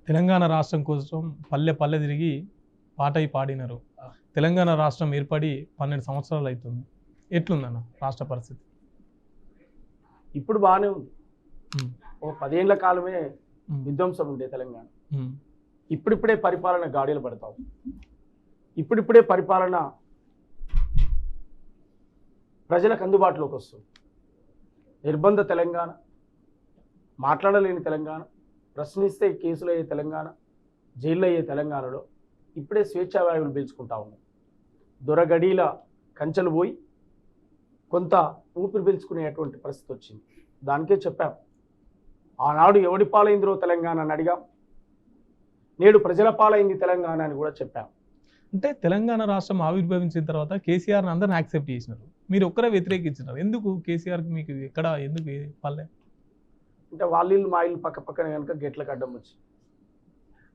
తెలంగాణ రాష్ట్రం కోసం పల్లె పల్లె తిరిగి పాటై పాడినారు. తెలంగాణ రాష్ట్రం ఏర్పడి 12 సంవత్సరాలు అవుతుంది. ఎట్లుందన్న రాష్ట్ర పరిస్థితి? ఇప్పుడు బాగానే ఉంది. ఉమ్, ఓ 10 ఏళ్ల కాలమే ఉమ్, విధ్వంసం ఉండే తెలంగాణ. ఉమ్, ఇప్పుడిప్పుడే పరిపాలన గాడిలు పడతాం. ఇప్పుడిప్పుడే పరిపాలన ప్రజలకు అందుబాటులోకి వస్తుంది. నిర్బంధ తెలంగాణ, మాట్లాడలేని తెలంగాణ, ప్రశ్నిస్తే కేసులు అయ్యే తెలంగాణ, జైల్లో అయ్యే తెలంగాణలో ఇప్పుడే స్వేచ్ఛావాయువులు పీల్చుకుంటా ఉన్నాం. దొరగడీల కంచెలు పోయి కొంత ఊపిరి పీల్చుకునేటువంటి పరిస్థితి వచ్చింది. దానికే చెప్పాం, ఆనాడు ఎవడి పాలైందిరో తెలంగాణ అని అడిగాం, నేడు ప్రజల పాలైంది తెలంగాణ అని కూడా చెప్పాం. అంటే తెలంగాణ రాష్ట్రం ఆవిర్భవించిన తర్వాత కేసీఆర్ని అందరిని యాక్సెప్ట్ చేసినారు, మీరు ఒక్కరే వ్యతిరేకించినారు. ఎందుకు కేసీఆర్కి మీకు ఎక్కడ ఎందుకు పల్లె? అంటే వాళ్ళ ఇల్లు మా ఇల్లు పక్క పక్కన కనుక గెట్లకు అడ్డం వచ్చి,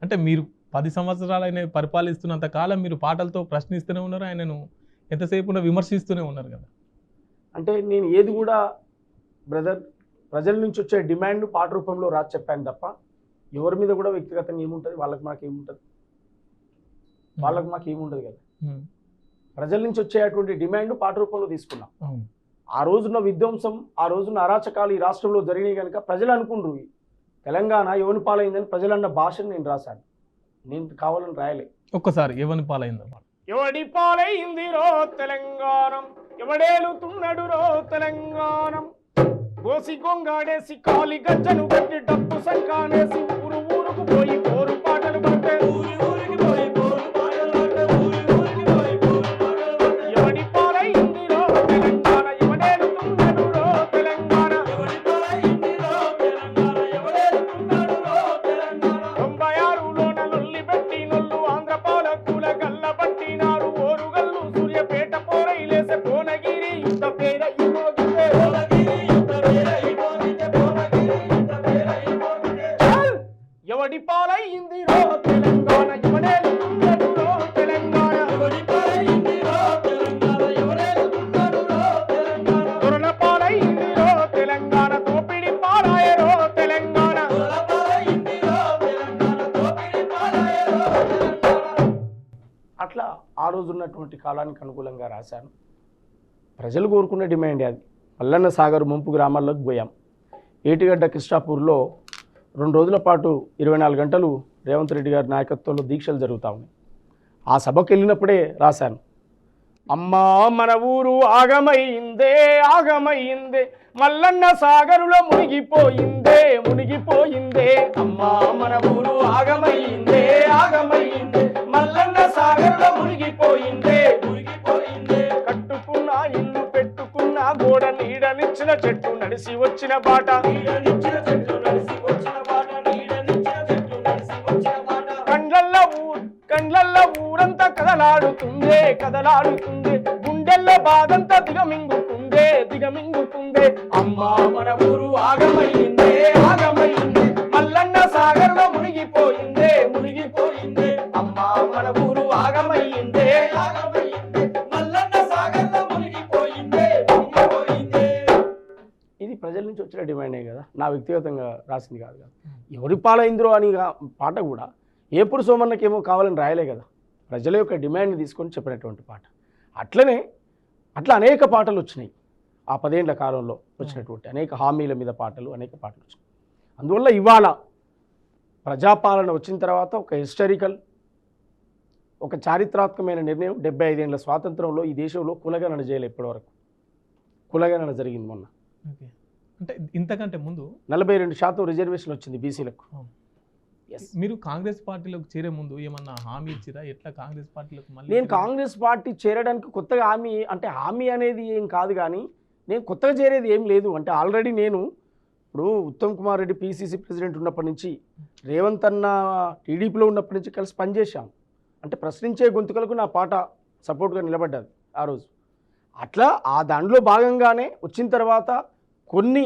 అంటే మీరు 10 సంవత్సరాలు ఆయన పరిపాలిస్తున్నంత కాలం మీరు పాటలతో ప్రశ్నిస్తూనే ఉన్నారు, ఆయనను ఎంతసేపు విమర్శిస్తూనే ఉన్నారు కదా. అంటే నేను ఏది కూడా బ్రదర్ ప్రజల నుంచి వచ్చే డిమాండ్ పాట రూపంలో రాసి చెప్పాను తప్ప ఎవరి మీద కూడా వ్యక్తిగతంగా ఏముంటుంది, వాళ్ళకి మాకు ఏముంటుంది, వాళ్ళకి మాకు ఏముంటుంది కదా. ప్రజల నుంచి వచ్చేటువంటి డిమాండ్ పాట రూపంలో తీసుకున్నాం. అవును. ఆ రోజున విధ్వంసం, ఆ రోజున అరాచకాలు ఈ రాష్ట్రంలో జరిగినాయి కనుక ప్రజలు అనుకుండ్రు తెలంగాణ ఎవరి పాలైందని ప్రజలన్న భాషను నేను రాశాను. నేను కావాలని రాయలే. ఒక్కసారి ఎవరి పాలైందన్నమాట. ఎవడి పాలైందిరో తెలంగాణం, ఎవడేలుతున్నడు రో తెలంగాణం, గోసి గొంగాడేసి కాలి గజ్జను కట్టి డప్పు సంకానేసి ఊరు ఊరుకు పోయి పోరు పాటలు పడితే ఎవడి పాలైందిరో తెలంగాణ, ఎవడేలుతున్నడు రో తెలంగాణ, 96లోన లొల్లి పెట్టి నొల్లు ఆంధ్ర పాలకుల గల్ల పట్టినారు, ఓరుగల్లు సూర్యపేట పోరైలేసే భువనగిరి యుద్ధ పేర ఎవడి పాలైంది రో తెలంగాణ, ఎవడేలుతున్నడు రో తెలంగాణ, దొరల పాలైంది రో తెలంగాణ, దోపిడి పాలాయ రో తెలంగాణ. అట్లా ఆ రోజు ఉన్నటువంటి కాలానికి అనుకూలంగా రాశాను. ప్రజలు కోరుకున్న డిమాండ్ అది. మల్లన్న సాగర్ ముంపు గ్రామాల్లోకి పోయాం. ఏటిగడ్డ కృష్ణాపూర్లో 2 రోజుల పాటు 24 గంటలు రేవంత్ రెడ్డి గారి నాయకత్వంలో దీక్షలు జరుగుతూ ఉన్నాయి. ఆ సభకు వెళ్ళినప్పుడే రాశాను, అమ్మా మన ఊరు ఆగమైందే ఆగమైందే, మల్లన్న సాగరులో మునిగిపోయిందే మునిగిపోయిందే, అమ్మా మన ఊరు ఆగమైందే ఆగమైందే, మల్లన్న సాగరులో మునిగిపోయిందే మునిగిపోయిందే, కట్టుకున్న ఇల్లు పెట్టుకున్న గోడ నీడనిచ్చిన చెట్టు నడిసి వచ్చిన బాట, కండ్లల్ల ఊరంతా కదలాడుతుందే కదలాడుతుందే, గుండెల్ల బాధంతా దిగమింగుతుందే దిగమింగుతుందే, అమ్మా మన ఊరు ఆగమైందే ఆగమైందే, మల్లన్న సాగర్లో మునిగిపోయిందే మునిగిపోయిందే, అమ్మా మన ఊరు ఆగమైందే ఆగమైందే, మల్లన్న సాగర్లో మునిగిపోయిందే మునిగిపోయిందే. ఇది ప్రజల నుంచి వచ్చిన డిమాండే కదా, నా వ్యక్తిగతంగా రాసింది కాదు కదా. ఎవరి పాలైందిరో అని పాట కూడా ఏపుడు సోమన్నకేమో కావాలని రాయలే కదా, ప్రజల యొక్క డిమాండ్ని తీసుకొని చెప్పినటువంటి పాట. అట్లా అనేక పాటలు వచ్చినాయి. ఆ 10 ఏళ్ల కాలంలో వచ్చినటువంటి అనేక హామీల మీద పాటలు, అనేక పాటలు వచ్చినాయి. అందువల్ల ఇవాళ ప్రజాపాలన వచ్చిన తర్వాత ఒక హిస్టారికల్, ఒక చారిత్రాత్మకమైన నిర్ణయం. 75 ఏళ్ల స్వాతంత్రంలో ఈ దేశంలో కులగణన చేయలేదు ఇప్పటివరకు. కులగణన జరిగింది మొన్న. అంటే ఇంతకంటే ముందు 42% రిజర్వేషన్ వచ్చింది బీసీలకు. మీరు కాంగ్రెస్ పార్టీలోకి చేరే ముందు ఏమన్నా హామీ ఇచ్చిరా? ఎట్లా కాంగ్రెస్ పార్టీలోకి మళ్ళీ? నేను కాంగ్రెస్ పార్టీ చేరడానికి కొత్తగా హామీ అనేది ఏం కాదు, కానీ నేను కొత్తగా చేరేది ఏం లేదు. అంటే ఆల్రెడీ నేను ఇప్పుడు ఉత్తమ్ కుమార్ రెడ్డి పీసీసీ ప్రెసిడెంట్ ఉన్నప్పటి నుంచి, రేవంత్ అన్న టీడీపీలో ఉన్నప్పటి నుంచి కలిసి పనిచేశాం. అంటే ప్రశ్నించే గొంతుకలకు నా పాట సపోర్ట్గా నిలబడ్డది ఆ రోజు. అట్లా ఆ దాంట్లో భాగంగానే వచ్చిన తర్వాత కొన్ని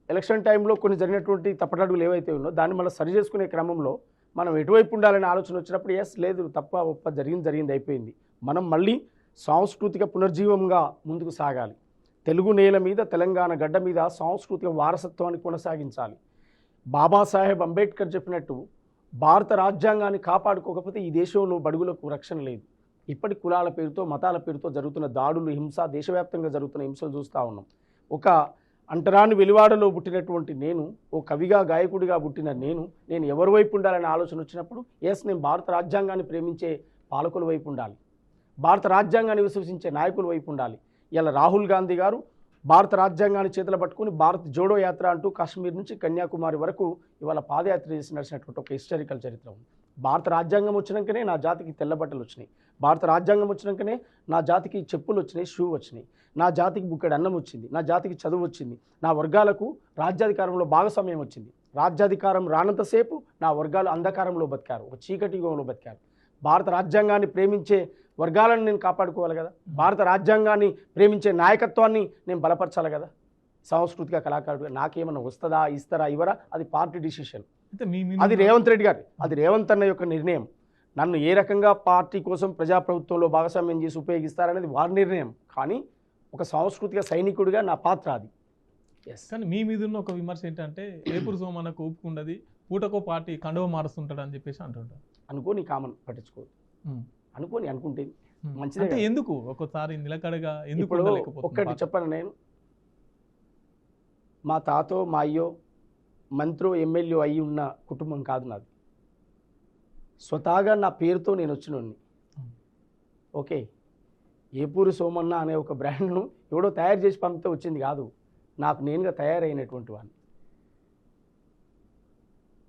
ఎలక్షన్ టైంలో కొన్ని జరిగినటువంటి తప్పటడుగులు ఏవైతే ఉన్నో దాన్ని మళ్ళీ సరి చేసుకునే క్రమంలో మనం ఎటువైపు ఉండాలనే ఆలోచన వచ్చినప్పుడు లేదు తప్ప ఒప్ప జరిగింది అయిపోయింది, మనం మళ్ళీ సాంస్కృతిక పునర్జీవంగా ముందుకు సాగాలి, తెలుగు నేల మీద తెలంగాణ గడ్డ మీద సాంస్కృతిక వారసత్వాన్ని కొనసాగించాలి. బాబాసాహెబ్ అంబేద్కర్ చెప్పినట్టు భారత రాజ్యాంగాన్ని కాపాడుకోకపోతే ఈ దేశంలో బడుగులకు రక్షణ లేదు. ఇప్పటి కులాల పేరుతో మతాల పేరుతో జరుగుతున్న దాడులు, హింస, దేశవ్యాప్తంగా జరుగుతున్న హింసలు చూస్తూ ఉన్నాం. ఒక అంటరాని వెలివాడలో పుట్టినటువంటి నేను, ఓ కవిగా గాయకుడిగా పుట్టిన నేను ఎవరి వైపు ఉండాలనే ఆలోచన వచ్చినప్పుడు నేను భారత రాజ్యాంగాన్ని ప్రేమించే పాలకుల వైపు ఉండాలి, భారత రాజ్యాంగాన్ని విశ్వసించే నాయకుల వైపు ఉండాలి. ఇలా రాహుల్ గాంధీ గారు భారత రాజ్యాంగాన్ని చేతులు పట్టుకుని భారత్ జోడో యాత్ర అంటూ కాశ్మీర్ నుంచి కన్యాకుమారి వరకు ఇవాళ పాదయాత్ర చేసి నడిచినటువంటి ఒక హిస్టారికల్ చరిత్ర ఉంది. భారత రాజ్యాంగం వచ్చినాకనే నా జాతికి తెల్ల బట్టలు వచ్చినాయి, భారత రాజ్యాంగం వచ్చినాకనే నా జాతికి చెప్పులు వచ్చినాయి, షూ వచ్చినాయి, నా జాతికి బుక్కడి అన్నం వచ్చింది, నా జాతికి చదువు వచ్చింది, నా వర్గాలకు రాజ్యాధికారంలో భాగస్వామ్యం వచ్చింది. రాజ్యాధికారం రానంతసేపు నా వర్గాలు అంధకారంలో బతికారు, ఒక చీకటి యుగంలో బతికారు. భారత రాజ్యాంగాన్ని ప్రేమించే వర్గాలను నేను కాపాడుకోవాలి కదా, భారత రాజ్యాంగాన్ని ప్రేమించే నాయకత్వాన్ని నేను బలపరచాలి కదా. సాంస్కృతిక కళాకారుడుగా నాకేమన్నా వస్తుందా, ఇస్తారా, ఇవరా, అది పార్టీ డిసిషన్. అది రేవంత్ రెడ్డి గారు, అది రేవంత్ అన్న యొక్క నిర్ణయం. నన్ను ఏ రకంగా పార్టీ కోసం ప్రజాప్రభుత్వంలో భాగస్వామ్యం చేసి ఉపయోగిస్తారనేది వారి నిర్ణయం. కానీ ఒక సాంస్కృతిక సైనికుడిగా నా పాత్ర అది. కానీ మీ మీద ఉన్న ఒక విమర్శ ఏంటంటే ఏపూరు సోమన్నకు ఓపుకుండది, పూటకో పార్టీ కండువ మారుస్తుంటాడు అని చెప్పేసి అంటుంటారు. అనుకోని కామన్ పట్టించుకోదు, అనుకుంటే మంచిదే. ఎందుకు ఒకసారి నిలకడగా ఎందుకు ఒక్కటి చెప్పను, నేను మా తాతో మా అయ్యో మంత్రో ఎమ్మెల్యే అయ్యి ఉన్న కుటుంబం కాదు నాది. స్వతహాగా నా పేరుతో నేను వచ్చినోడిని. ఓకే, ఏపూరు సోమన్న అనే ఒక బ్రాండ్ను ఎవడో తయారు చేసి పంపితే వచ్చింది కాదు, నాకు నేనుగా తయారైనటువంటి వాడిని.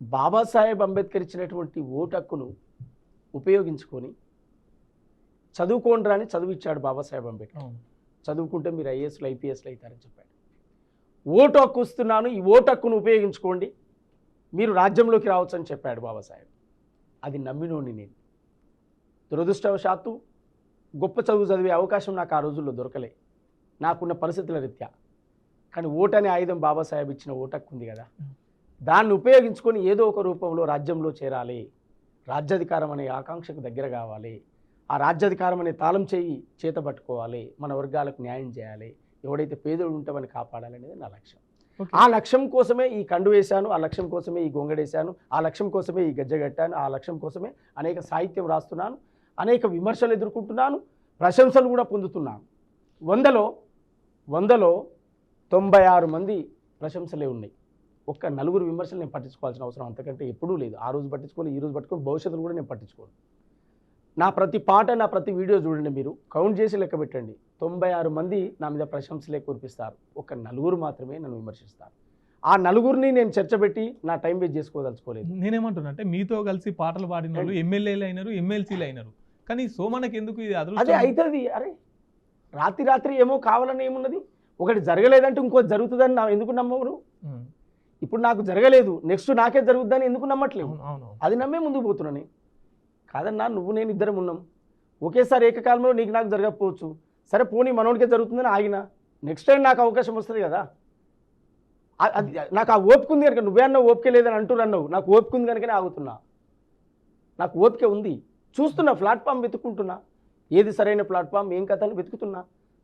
బాబాసాహెబ్ అంబేద్కర్ ఇచ్చినటువంటి ఓటు హక్కును ఉపయోగించుకొని చదువుకోండి అని చదువు ఇచ్చాడు బాబాసాహెబ్ అంబేద్కర్. చదువుకుంటే మీరు ఐఏఎస్లు ఐపీఎస్లు అవుతారని చెప్పాడు. ఓటు హక్కు ఇస్తున్నాను, ఈ ఓటు హక్కును ఉపయోగించుకోండి, మీరు రాజ్యంలోకి రావచ్చు అని చెప్పాడు బాబాసాహెబ్. అది నమ్మినోడిని నేను. దురదృష్టవశాత్తు గొప్ప చదువు చదివే అవకాశం నాకు ఆ రోజుల్లో దొరకలే, నాకున్న పరిస్థితుల రీత్యా. కానీ ఓటు అనే ఆయుధం బాబాసాహెబ్ ఇచ్చిన ఓటు హక్కు ఉంది కదా, దాన్ని ఉపయోగించుకొని ఏదో ఒక రూపంలో రాజ్యంలో చేరాలి, రాజ్యాధికారం అనే ఆకాంక్షకు దగ్గర కావాలి, ఆ రాజ్యాధికారం అనే తాళం చేయి చేత పట్టుకోవాలి, మన వర్గాలకు న్యాయం చేయాలి, ఎవడైతే పేదోడు ఉంటామని కాపాడాలనేది నా లక్ష్యం. ఆ లక్ష్యం కోసమే ఈ కండు వేశాను, ఆ లక్ష్యం కోసమే ఈ గొంగడేశాను, ఆ లక్ష్యం కోసమే ఈ గజ్జగట్టాను, ఆ లక్ష్యం కోసమే అనేక సాహిత్యం రాస్తున్నాను, అనేక విమర్శలు ఎదుర్కొంటున్నాను, ప్రశంసలు కూడా పొందుతున్నాను. 100లో 96 మంది ప్రశంసలే ఉన్నాయి. ఒక్క 4 విమర్శలు నేను పట్టించుకోవాల్సిన అవసరం అంతకంటే ఎప్పుడూ లేదు. ఆ రోజు పట్టించుకోవాలి, ఈ రోజు పట్టుకొని, భవిష్యత్తులో కూడా నేను పట్టించుకోను. నా ప్రతి పాట, నా ప్రతి వీడియో చూడండి, మీరు కౌంట్ చేసి లెక్క పెట్టండి, 96 మంది నా మీద ప్రశంసలే కురిపిస్తారు, ఒక 4 మాత్రమే నన్ను విమర్శిస్తారు. ఆ 4ని నేను చర్చపెట్టి నా టైం వేస్ట్ చేసుకోదలుచుకోలేదు. నేనేమంటున్నా అంటే మీతో కలిసి పాటలు పాడిన వాళ్ళు ఎమ్మెల్యేలు అయినారు, ఎమ్మెల్సీలు అయినారు, కానీ సోమన్నకి ఎందుకు ఇది అదే అవుతుంది? అరే రాత్రి ఏమో కావాలని ఏమున్నది, ఒకటి జరగలేదంటే ఇంకోటి జరుగుతుందని నా ఎందుకు నమ్మరు? ఇప్పుడు నాకు జరగలేదు, నెక్స్ట్ నాకే జరుగుతుందని ఎందుకు నమ్మట్లేదు? అది నమ్మే ముందుకు పోతున్నాను. కాదన్నా, నువ్వు నేను ఇద్దరం ఉన్నాం, ఒకేసారి ఏకకాలంలో నీకు నాకు జరగకపోవచ్చు, సరే పోనీ మనోడికే జరుగుతుందని ఆగిన, నెక్స్ట్ టైం నాకు అవకాశం వస్తుంది కదా. అది నాకు ఆ ఓపిక ఉంది కనుక, నువ్వే అన్నావు ఓపిక లేదని అంటున్నావు, నాకు ఓపిక ఉంది కనుకనే ఆగుతున్నా. నాకు ఓపిక ఉంది, చూస్తున్నా, ప్లాట్ఫామ్ వెతుక్కుంటున్నా, ఏది సరైన ప్లాట్ఫామ్, ఏం కథలు వెతుకుతున్నా.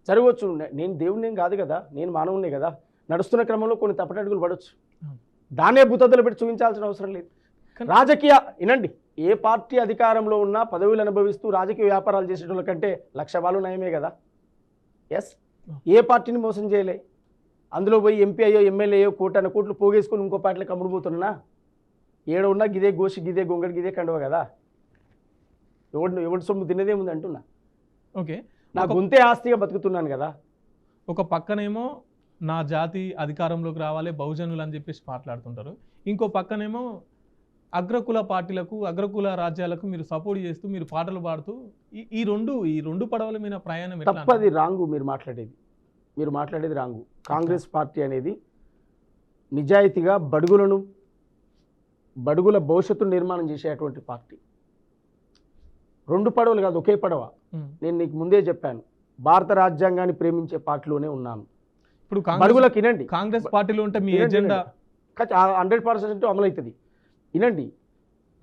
జరగవచ్చు, నేను దేవుడిని కాదు కదా, నేను మానవునే కదా, నడుస్తున్న క్రమంలో కొన్ని తప్పటడుగులు పడవచ్చు, దాన్నే భూతద్దలు పెట్టి చూపించాల్సిన అవసరం లేదు. రాజకీయ వినండి, ఏ పార్టీ అధికారంలో ఉన్నా పదవులు అనుభవిస్తూ రాజకీయ వ్యాపారాలు చేసేటోళ్ళ కంటే 1,00,000 వాళ్ళు నయమే కదా. ఏ పార్టీని మోసం చేయలే, అందులో పోయి ఎంపీ అయ్యో ఎమ్మెల్యే అయ్యో కోట్లు పోగేసుకొని ఇంకో పార్టీలకు అమ్ముడుపోతున్నా, ఏడ ఉన్నా గిదే గోషి, గిదే గొంగడి, గిదే కండవ కదా, ఎవడి సొమ్ము తినేదేముంది అంటున్నా. ఓకే, నా గొంతే ఆస్తిగా బతుకుతున్నాను కదా. ఒక పక్కనేమో నా జాతి అధికారంలోకి రావాలి, బహుజనులు అని చెప్పేసి మాట్లాడుతుంటారు, ఇంకో పక్కనేమో అగ్రకుల పార్టీలకు, అగ్రకుల రాజ్యాలకు మీరు సపోర్ట్ చేస్తూ మీరు పాటలు పాడుతూ ఈ రెండు పడవల మీద ప్రయాణం తప్పది, రాంగు మీరు మాట్లాడేది రాంగు. కాంగ్రెస్ పార్టీ అనేది నిజాయితీగా బడుగుల భవిష్యత్తును నిర్మాణం చేసేటువంటి పార్టీ. 2 పడవలు కాదు, ఒకే పడవ. నేను నీకు ముందే చెప్పాను, భారత రాజ్యాంగాన్ని ప్రేమించే పార్టీలోనే ఉన్నాను. ఇప్పుడు బడుగులకు వినండి, కాంగ్రెస్ పార్టీలో ఉంటే మీ ఎజెండా 100% అమలవుతుంది. వినండి,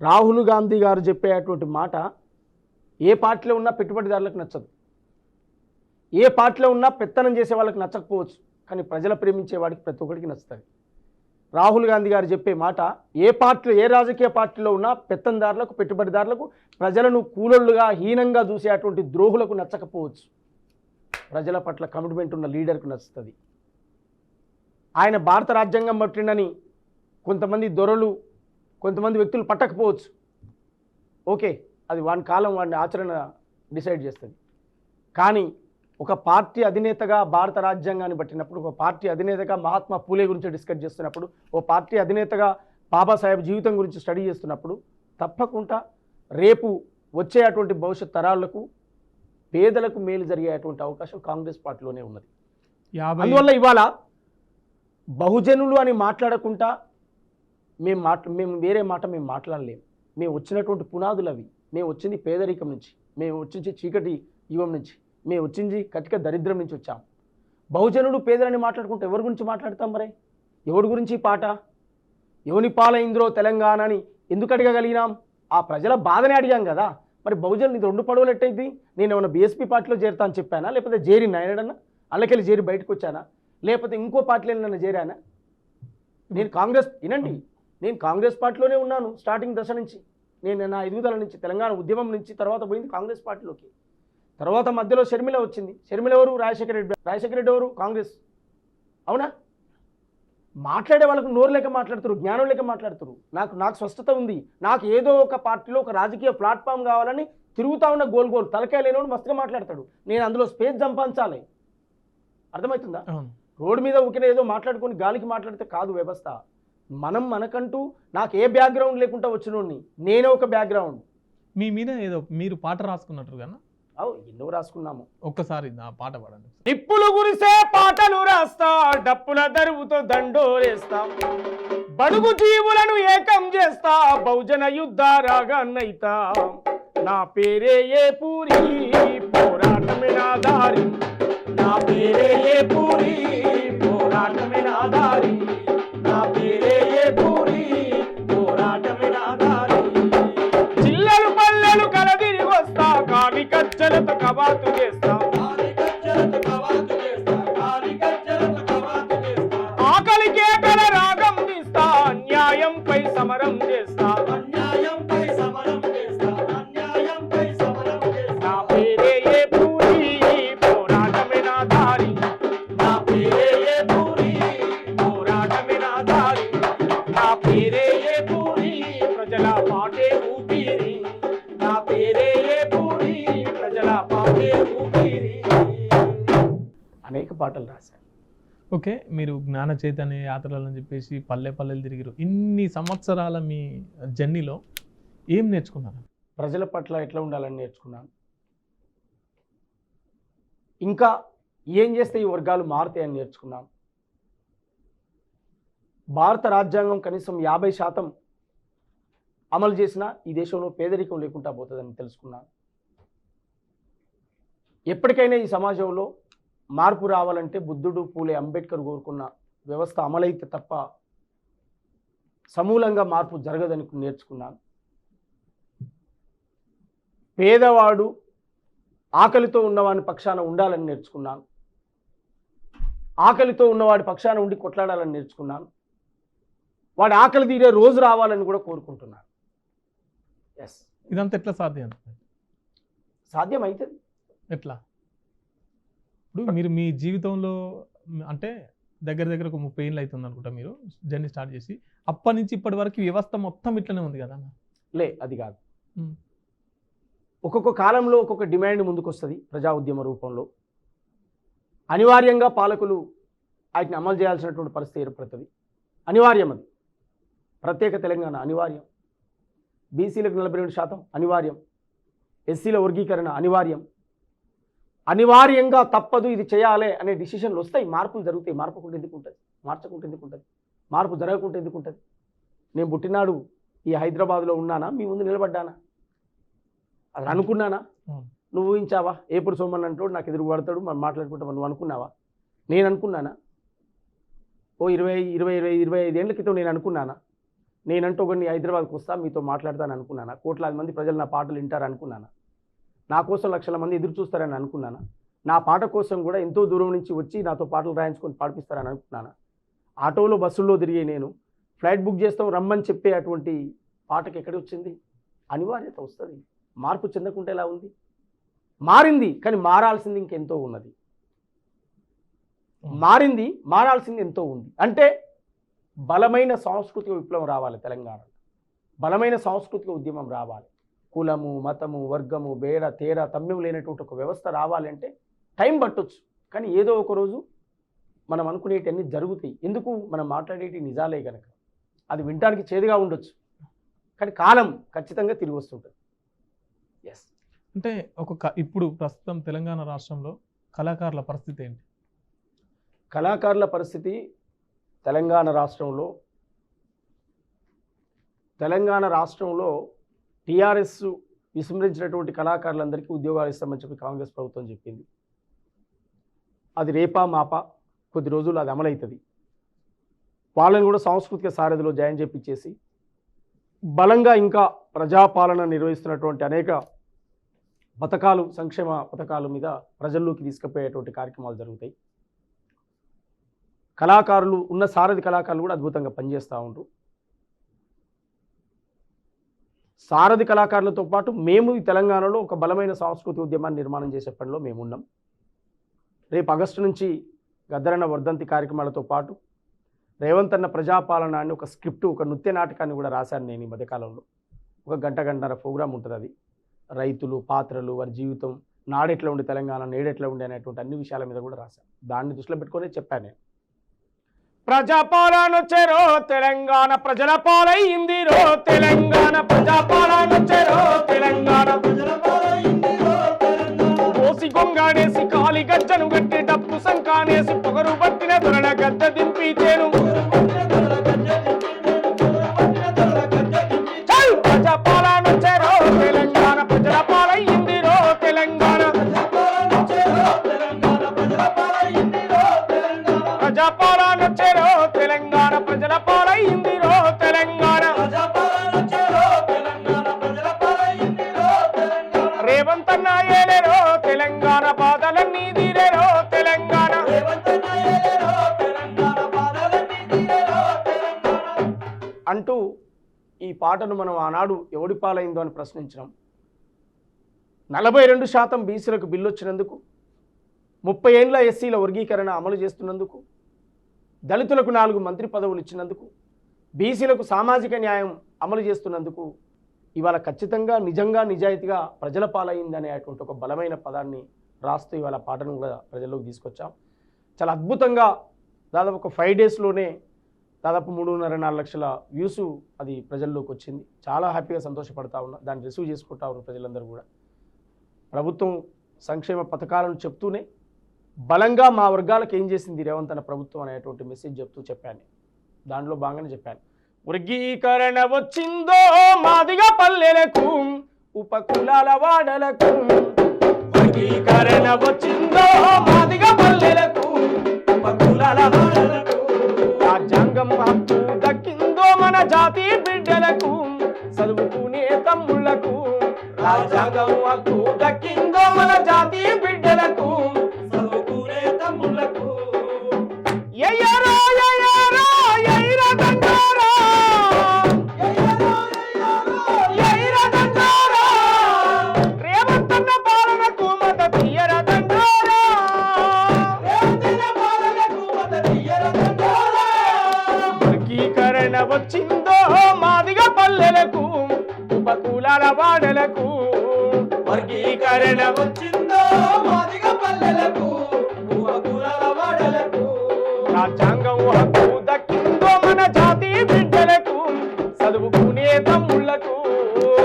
రాహుల్ గాంధీ గారు చెప్పేటువంటి మాట ఏ పార్టీలో ఉన్నా పెట్టుబడిదారులకు నచ్చదు, ఏ పార్టీలో ఉన్నా పెత్తనం చేసే వాళ్ళకి నచ్చకపోవచ్చు, కానీ ప్రజల ప్రేమించే వాడికి ప్రతి ఒక్కరికి నచ్చుతుంది. రాహుల్ గాంధీ గారు చెప్పే మాట ఏ పార్టీలో ఏ రాజకీయ పార్టీలో ఉన్నా పెత్తందారులకు పెట్టుబడిదారులకు ప్రజలను కూలోళ్ళుగా హీనంగా చూసేటువంటి ద్రోహులకు నచ్చకపోవచ్చు, ప్రజల పట్ల కమిట్మెంట్ ఉన్న లీడర్కు నచ్చుతుంది. ఆయన భారత రాజ్యాంగం పట్టిండని కొంతమంది దొరలు కొంతమంది వ్యక్తులు పట్టకపోవచ్చు, ఓకే, అది వాని కాలం వాడిని ఆచరణ డిసైడ్ చేస్తుంది. కానీ ఒక పార్టీ అధినేతగా భారత రాజ్యాంగాన్ని పట్టినప్పుడు, ఒక పార్టీ అధినేతగా మహాత్మా పూలే గురించి డిస్కస్ చేస్తున్నప్పుడు, ఓ పార్టీ అధినేతగా బాబాసాహెబ్ జీవితం గురించి స్టడీ చేస్తున్నప్పుడు తప్పకుండా రేపు వచ్చేటువంటి భవిష్యత్ తరాలకు పేదలకు మేలు జరిగేటువంటి అవకాశం కాంగ్రెస్ పార్టీలోనే ఉన్నది. అందువల్ల ఇవాళ బహుజనులు అని మాట్లాడకుండా మేము వేరే మాట మేము మాట్లాడలేము. మేము వచ్చినటువంటి పునాదులు అవి. మేము వచ్చింది పేదరికం నుంచి, మేము వచ్చింది చీకటి యుగం నుంచి, మేము వచ్చింది కటిక దరిద్రం నుంచి వచ్చాం. బహుజనుడు పేదలని మాట్లాడుకుంటే ఎవరి గురించి మాట్లాడతాం? మరి ఎవరి గురించి పాట? ఎవని పాలైంద్రో తెలంగాణ అని ఎందుకు అడగగలిగినాం? ఆ ప్రజల బాధనే అడిగాం కదా. మరి బహుజనులు ఇది 2 పడవలు ఎట్టయిద్ది? నేను ఏమైనా బీఎస్పీ పార్టీలో చేరుతా అని చెప్పానా, లేకపోతే చేరినా ఏడన్నా అల్లకెళ్ళి చేరి బయటకు వచ్చానా, లేకపోతే ఇంకో పార్టీలో నన్ను చేరానా? నేను కాంగ్రెస్ వినండి, నేను కాంగ్రెస్ పార్టీలోనే ఉన్నాను స్టార్టింగ్ దశ నుంచి. నేను నా ఎదుగుదల నుంచి, తెలంగాణ ఉద్యమం నుంచి తర్వాత పోయింది కాంగ్రెస్ పార్టీలోకి. తర్వాత మధ్యలో షర్మిల వచ్చింది. షర్మిల ఎవరు? రాజశేఖర రెడ్డి ఎవరు? కాంగ్రెస్. అవునా? మాట్లాడే వాళ్ళకు నోరు లేక మాట్లాడుతారు, జ్ఞానం లేక మాట్లాడుతారు. నాకు స్పష్టత ఉంది. నాకు ఏదో ఒక పార్టీలో ఒక రాజకీయ ప్లాట్ఫామ్ కావాలని తిరుగుతా ఉన్న గోల్ తలకాయ లేనివాడు మస్తుగా మాట్లాడతాడు. నేను అందులో స్పేస్ సంపాదించాలి. అర్థమవుతుందా? రోడ్డు మీద ఊరికే ఏదో మాట్లాడుకొని గాలికి మాట్లాడితే కాదు వ్యవస్థ. మనకంటూ నాకు ఏ బ్యాక్గ్రౌండ్ లేకుండా వచ్చినోడిని, నేనే ఒక బ్యాక్గ్రౌండ్. మీ మీద ఏదో మీరు పాట రాసుకున్నట్టు కదా? ఎన్నో రాసుకున్నాము. ఒక్కసారి నా పాట పాడండి. నిప్పులు గురిసే పాటలు రాస్తా, డప్పుల దరువుతో దండోరేస్తా, బడుగు జీవులను ఏకం చేస్తా, బహుజన యుద్ధ రాగాన్నైతా. నా పేరే ఏ పూరి, పోరాటమే నా దారి. నా పేరే ఏ పూరి, పోరాటమే నా దారి. నా పేరే ఏ పూరి, పోరాటమే నా దారి. చిల్లలు పల్లెలు కలదిరి వస్తా, కావి కజ్జలతో కవాతు చేస్తా. ఆకలి కేకల రాగం తీస్తా, అన్యాయంపై సమరం చేస్తా. నా పేరే ఏ పూరి, పోరాటమే నా దారి. నా పేరే ఏ పూరి, పోరాటమే నా దారి. నా పేరే ఏ పూరి, ప్రజల పాటే ఊపిరి. నా పేరే ఏ పూరి, ప్రజల పాటే ఊపిరి. అనేక పాటలు రాశాను. ఓకే, మీరు జ్ఞాన చైతన్య యాత్రలు అని చెప్పేసి పల్లెలు తిరిగిరు. ఇన్ని సంవత్సరాల మీ జర్నీలో ఏం నేర్చుకున్నారు? ప్రజల పట్ల ఎట్లా ఉండాలని నేర్చుకున్నాను. ఇంకా ఏం చేస్తే ఈ వర్గాలు మారుతాయని నేర్చుకున్నాను. భారత రాజ్యాంగం కనీసం 50% అమలు చేసినా ఈ దేశంలో పేదరికం లేకుండా పోతుందని తెలుసుకున్నాను. ఎప్పటికైనా ఈ సమాజంలో మార్పు రావాలంటే బుద్ధుడు, పూలే, అంబేద్కర్ కోరుకున్న వ్యవస్థ అమలైతే తప్ప సమూలంగా మార్పు జరగదని నేర్చుకున్నాను. పేదవాడు ఆకలితో ఉన్నవాడి పక్షాన ఉండాలని నేర్చుకున్నాను. ఆకలితో ఉన్నవాడి పక్షాన ఉండి కొట్లాడాలని నేర్చుకున్నాను. వాడి ఆకలి తీరే రోజు రావాలని కూడా కోరుకుంటున్నాను. ఎస్, ఇదంతా ఎట్లా సాధ్యం? సాధ్యం అవుతుంది. ఎట్లా? ఇప్పుడు మీరు మీ జీవితంలో అంటే దగ్గర ఒక 30 ఏళ్ళు అవుతుంది అనుకుంటా మీరు జర్నీ స్టార్ట్ చేసి. అప్పటి నుంచి ఇప్పటి వరకు వ్యవస్థ మొత్తం ఇట్లనే ఉంది కదా? అది కాదు. ఒక్కొక్క కాలంలో ఒక్కొక్క డిమాండ్ ముందుకు వస్తుంది ప్రజా ఉద్యమ రూపంలో. అనివార్యంగా పాలకులు వాటిని అమలు చేయాల్సినటువంటి పరిస్థితి ఏర్పడుతుంది. అనివార్యం. అది ప్రత్యేక తెలంగాణ అనివార్యం. బీసీలకు 42% అనివార్యం. ఎస్సీల వర్గీకరణ అనివార్యం. అనివార్యంగా తప్పదు, ఇది చేయాలి అనే డిసిషన్లు వస్తాయి. మార్పులు జరుగుతాయి. మార్చకుంటే ఎందుకు ఉంటుంది? మార్పు జరగకుంటే ఎందుకు ఉంటుంది? నేను పుట్టినాడు ఈ హైదరాబాద్లో ఉన్నానా? మీ ముందు నిలబడ్డానా? అది అనుకున్నానా? నువ్వు ఊహించావా? ఏపుడు సోమన్ అంటాడు నాకు ఎదురు పడతాడు, మనం మాట్లాడుకుంటాం, నువ్వు అనుకున్నావా? నేను అనుకున్నానా? ఓ 25 ఏళ్ల క్రితం నేను అనుకున్నానా? నేనంటూ ఒకరిని హైదరాబాద్కి వస్తా, మీతో మాట్లాడతాను అనుకున్నానా? కోట్లాది మంది ప్రజలు నా పాటలు వింటారు అనుకున్నానా? నా కోసం లక్షల మంది ఎదురు చూస్తారని అనుకున్నానా? నా పాట కోసం కూడా ఎంతో దూరం నుంచి వచ్చి నాతో పాటలు రాయించుకొని పాడిపిస్తారని అనుకున్నానా? ఆటోలో బస్సుల్లో తిరిగే నేను ఫ్లైట్ బుక్ చేస్తాం రమ్మని చెప్పే అటువంటి పాటకి ఎక్కడ వచ్చింది? అనివార్యత వస్తుంది. మార్పు చెందకుంటే ఎలా ఉంది? మారింది, కానీ మారాల్సింది ఇంకెంతో ఉన్నది. మారింది, మారాల్సింది ఎంతో ఉంది. అంటే బలమైన సాంస్కృతిక విప్లవం రావాలి తెలంగాణలో, బలమైన సాంస్కృతిక ఉద్యమం రావాలి. కులము, మతము, వర్గము, బేడ తేడా తమ్యం లేనటువంటి ఒక వ్యవస్థ రావాలి అంటే టైం పట్టొచ్చు, కానీ ఏదో ఒక రోజు మనం అనుకునేటన్నీ జరుగుతాయి. ఎందుకు? మనం మాట్లాడేటి నిజాలే కనుక. అది వినటానికి చేదుగా ఉండొచ్చు, కానీ కాలం ఖచ్చితంగా తిరిగి వస్తుంటుంది. ఎస్. అంటే ఇప్పుడు ప్రస్తుతం తెలంగాణ రాష్ట్రంలో కళాకారుల పరిస్థితి ఏంటి? కళాకారుల పరిస్థితి తెలంగాణ రాష్ట్రంలో టీఆర్ఎస్ విస్మరించినటువంటి కళాకారులందరికీ ఉద్యోగాలు ఇస్తామని చెప్పి కాంగ్రెస్ ప్రభుత్వం చెప్పింది. అది రేపా మాపా కొద్ది రోజులు అది అమలవుతుంది. వాళ్ళని కూడా సాంస్కృతిక సారథిలో జాయిన్ చేపించేసి బలంగా ఇంకా ప్రజాపాలన నిర్వహిస్తున్నటువంటి అనేక పథకాలు, సంక్షేమ పథకాల మీద ప్రజల్లోకి తీసుకుపోయేటువంటి కార్యక్రమాలు జరుగుతాయి. కళాకారులు ఉన్న సారథి కళాకారులు కూడా అద్భుతంగా పనిచేస్తూ ఉంటారు. సారథి కళాకారులతో పాటు మేము ఈ తెలంగాణలో ఒక బలమైన సాంస్కృతిక ఉద్యమాన్ని నిర్మాణం చేసే పనిలో మేము ఉన్నాం. రేపు ఆగస్టు నుంచి గద్దరన్న వర్ధంతి కార్యక్రమాలతో పాటు రేవంత్ అన్న ప్రజాపాలన అని ఒక స్క్రిప్ట్, ఒక నృత్య నాటకాన్ని కూడా రాశాను నేను ఈ మధ్యకాలంలో. ఒక గంటన్నర ప్రోగ్రామ్ ఉంటుంది. అది రైతులు, పాత్రలు, వారి జీవితం, నాడెట్లా ఉండే తెలంగాణ, నేడెట్లా ఉండే అనేటువంటి అన్ని విషయాల మీద కూడా రాశాను. దాన్ని దృష్టిలో పెట్టుకునే చెప్పాను నేను. ప్రజాపాలన వచ్చారో తెలంగాణ ప్రజల పాలైంది రో తెలంగాణ, ప్రజాపాలన వచ్చారో తెలంగాణ ప్రజల పాలైంది రో తెలంగాణ. కోసి గొంగాడేసి కాలి గజ్జను గట్టి డప్పు సంకానేసి పొగరు పట్టిన దొరల గద్ద దింపితేను. ప్రజాపాలన వచ్చారో తెలంగాణ ప్రజల పాలైంది రో తెలంగాణ, ప్రజాపాలన వచ్చారో తెలంగాణ ప్రజల పాలైంది రో తెలంగాణ. రేవంత్ అన్న ఏలేరో తెలంగాణ బాధలన్నీ తీరేరో తెలంగాణ. అంటూ ఈ పాటను మనం ఆనాడు ఎవడి పాలైందో అని ప్రశ్నించడం. 42% బీసీలకు బిల్లు వచ్చినందుకు, 30 ఏళ్ల ఎస్సీల వర్గీకరణ అమలు చేస్తున్నందుకు, దళితులకు 4 మంత్రి పదవులు ఇచ్చినందుకు, బీసీలకు సామాజిక న్యాయం అమలు చేస్తున్నందుకు ఇవాళ ఖచ్చితంగా నిజంగా నిజాయితీగా ప్రజల పాలైంది అనేటువంటి ఒక బలమైన పదాన్ని రాస్తూ ఇవాళ పాటను కూడా ప్రజల్లోకి తీసుకొచ్చాం. చాలా అద్భుతంగా దాదాపు ఒక 5 డేస్లోనే దాదాపు 3.5-4 లక్షల వ్యూస్ అది ప్రజల్లోకి వచ్చింది. చాలా హ్యాపీగా సంతోషపడతా ఉన్నా. దాన్ని రిసీవ్ చేసుకుంటా ఉన్నారు ప్రజలందరూ కూడా. ప్రభుత్వం సంక్షేమ పథకాలను చెప్తూనే బలంగా మా వర్గాలకు ఏం చేసింది రేవంత్ అన్న ప్రభుత్వం అనేటువంటి మెసేజ్ చెప్తూ చెప్పాను. దాంట్లో బాగానే చెప్పాను. వర్గీకరణ వచ్చిందో మాదిగా పల్లెలకు, ఉపకులాల వాడలకు. వర్గీకరణ వచ్చిందో మాదిగా పల్లెలకు, ఉపకులాల వాడలకు. రాజ్యాంగం హక్కు దక్కిందో మన జాతి బిడ్డలకు, చదువుకునే తమ్ముళ్లకు. రాజ్యాంగం హక్కు దక్కిందో మన జాతి బిడ్డలకు, చదువుకునే తమ్ముళ్లకు. ఎయ్యరా ఎయ్యరా ఎయ్యరా దండారా, ఎయ్యరా దండారా. రేవంత్ అన్న పాలనకు మద్దతు ఇయ్యరా దండారా, రేవంత్ అన్న పాలనకు మద్దతు ఇయ్యరా దండారా. వర్గీకరణ వచ్చిందో మాదిగా పల్లెలకు, ఉపకులాల వాడలకు. వర్గీకరణ వచ్చిందో మాదిగా పల్లెలకు, ఉపకులాల వాడలకు. రాజ్యాంగం హక్కు దక్కిందో మన జాతి బిడ్డలకు, చదువుకునే తమ్ముళ్లకు.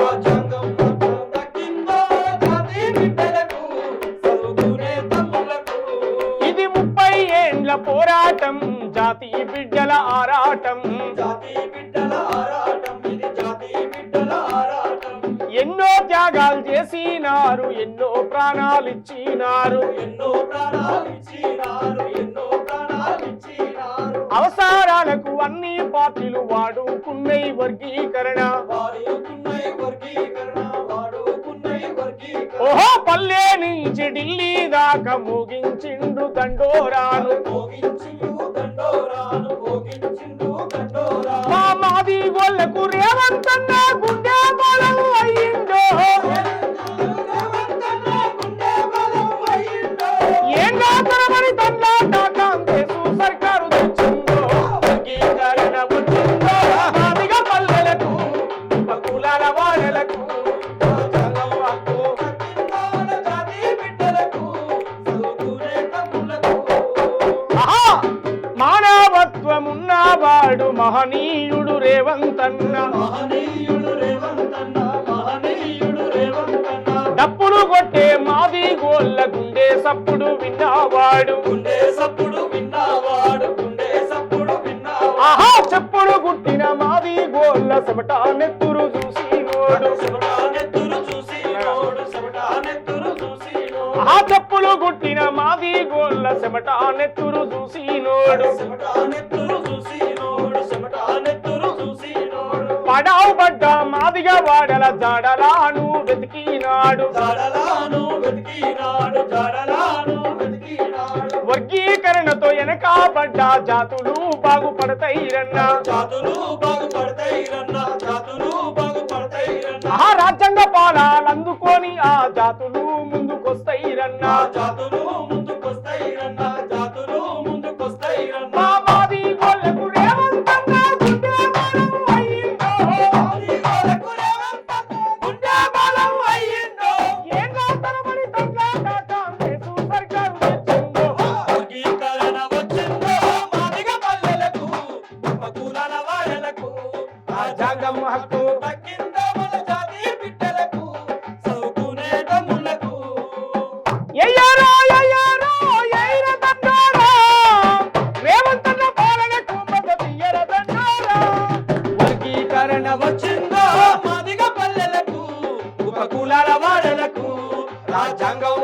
రాజ్యాంగం హక్కు దక్కిందో జాతి బిడ్డలకు, చదువుకునే తమ్ముళ్లకు. ఇది 30 ఏండ్ల పోరాటం, జాతి బిడ్డల ఆరాటం. జాతి బిడ్డల ఆరాటం, ఇది జాతి బిడ్డల ఆరాటం. ఎన్నో త్యాగాలు చేసినారు, ఎన్నో ప్రాణాలు ఇచ్చినారు, ఎన్నో ప్రాణాలు ఇచ్చినారు, ఎన్నో ప్రాణాలు ఇచ్చినారు. అవసరాలకు అన్ని పార్టీలు వాడుకున్నై వర్గీకరణ, వాడుకున్నై వర్గీకరణ, వాడుకున్నై వర్గీకరణ. ఓహో పల్లె నుంచి ఢిల్లీ దాకా మోగించిండు దండోరాను, మోగించిండు దండోరాను, మోగించిండు దండోరాను. మహనీయుడు రేవంతన్న మహనీయుడు రేవంతన్న మహనీయుడు రేవంతన్న డప్పులు కొట్టే మాది గోళ్ళ గుండె సప్పుడు విన్నవాడు గుండె సప్పుడు విన్నవాడు గుండె సప్పుడు విన్నవాడు ఆహా చెప్పుడు గుట్టిన మాది గోళ్ళ చెమట నెత్తురు చూసి నోడు చెమట నెత్తురు చూసి నోడు చెమట నెత్తురు చూసి నోడు ఆహా చెప్పులు గుట్టిన మాది గోళ్ళ చెమట నెత్తురు చూసి నోడు చెమట నెత్తురు చూసి నోడు చెమట నెత్తురు చూసి నోడు పడావు పడ్డ మాదిగా వాడల జాడలాను వెతికినాడు జాడలాను వెతికినాడు జాడలాను వెతికినాడు వర్గీకరణతో వెనకబడ్డ జాతులు బాగుపడతాయిరన్నా జాతులు బాగుపడతాయిరన్నా జాతులు బాగుపడతాయిరన్నా ఆ రాజ్యాంగ పాలాలు అందుకొని ఆ జాతులు ముందుకొస్తాయిరన్నా జాతులు ముందుకొస్తాయిరన్నా జాతులు ముందుకొస్తాయిరన్నా మా మాది గోళ్ళకు రేవంతన్న గుండె బలం అయ్యిందో. మాదిగోలకు రేవంతన్న గుండె బలం అయ్యిందో ఏంగా తరబడి తండ్లాట కాంగ్రెసు సర్కారు తెచ్చిందో. వర్గీకరణ వచ్చిందో మాదిగ పల్లెలకు ఉపకులాల వాడలకు రాజ్యాంగం హక్కు దక్కిందో మన జాతి బిడ్డలకు చదువుకునే తమ్ములకు ఎయ్యారో ఎయ్యారో ఎయ్యర దండారా. రేవంతన్న పాలనకు మద్దతు ఇయ్యర దండారా. వర్గీకరణ వచ్చిందో మాదిగ పల్లెలకు ఉపకులాల వాడలకు రాజ్యాంగం